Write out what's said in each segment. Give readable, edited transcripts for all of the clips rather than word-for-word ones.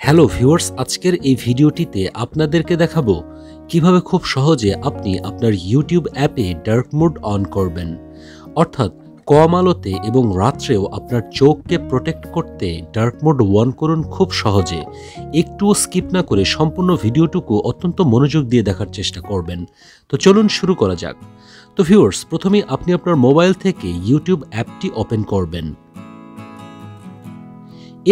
Hello viewers, আজকের এই ভিডিওটিতে আপনাদেরকে দেখাবো কিভাবে খুব সহজে আপনি আপনার ইউটিউব অ্যাপে ডার্ক মোড অন করবেন। অর্থাৎ কম আলোতে এবং রাত্রেও আপনার চোখকে প্রোটেক্ট করতে ডার্ক মোড অন করুন খুব সহজে। একটুও স্কিপ না করে সম্পূর্ণ ভিডিওটুকু অত্যন্ত মনোযোগ দিয়ে দেখার চেষ্টা করবেন। তো চলুন শুরু করা যাক। তো ভিউয়ার্স, প্রথমেই আপনি আপনার মোবাইল থেকে ইউটিউব অ্যাপটি ওপেন করবেন।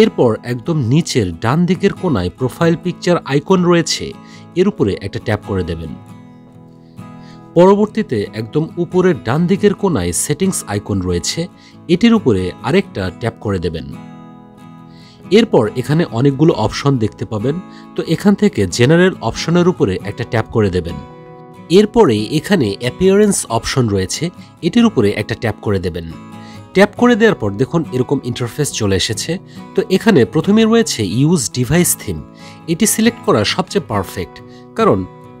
এরপর একদম নিচের ডান দিকের কোণায় প্রোফাইল পিকচার আইকন রয়েছে, এর উপরে একটা ট্যাপ করে দেবেন। পরবর্তীতে একদম উপরের ডান দিকের কোণায় সেটিংস আইকন রয়েছে, এটির উপরে আরেকটা ট্যাপ করে দেবেন। এরপর এখানে অনেকগুলো অপশন দেখতে পাবেন, তো এখান থেকে জেনারেল অপশনের উপরে একটা ট্যাপ করে দেবেন। এরপরে এখানে অ্যাপিয়ারেন্স অপশন রয়েছে, এটির উপরে একটা ট্যাপ করে দেবেন। ট্যাপ করে দেওয়ার পর দেখুন এরকম ইন্টারফেস চলে এসেছে। তো এখানে প্রথমে রয়েছে ইউজ ডিভাইস থিম, এটি সিলেক্ট করা সবচেয়ে পারফেক্ট, কারণ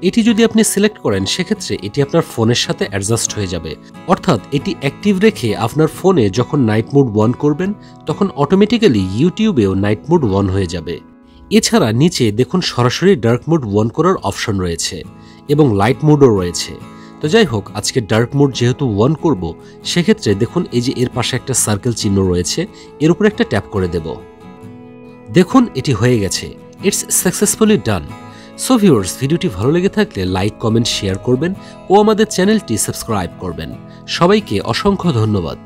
এটি যদি আপনি সিলেক্ট করেন সেক্ষেত্রে এটি আপনার ফোনের সাথে অ্যাডজাস্ট হয়ে যাবে। অর্থাৎ এটি অ্যাক্টিভ রেখে আপনার ফোনে যখন নাইট মোড অন করবেন তখন অটোমেটিক্যালি ইউটিউবেও নাইট মোড অন হয়ে যাবে। এছাড়া নিচে দেখুন সরাসরি ডার্ক মোড অন করার অপশন রয়েছে এবং লাইট মোডও রয়েছে। তো যাই হোক, আজকে ডার্ক মোড যেহেতু অন করব, সেক্ষেত্রে দেখুন এই যে এর পাশে একটা সার্কেল চিহ্ন রয়েছে, এর উপর একটা ট্যাপ করে দেব। দেখুন এটি হয়ে গেছে, it's successfully done. So viewers, ভিডিওটি ভালো লেগে থাকলে লাইক, কমেন্ট, শেয়ার করবেন ও আমাদের চ্যানেলটি সাবস্ক্রাইব করবেন। সবাইকে অসংখ্য ধন্যবাদ।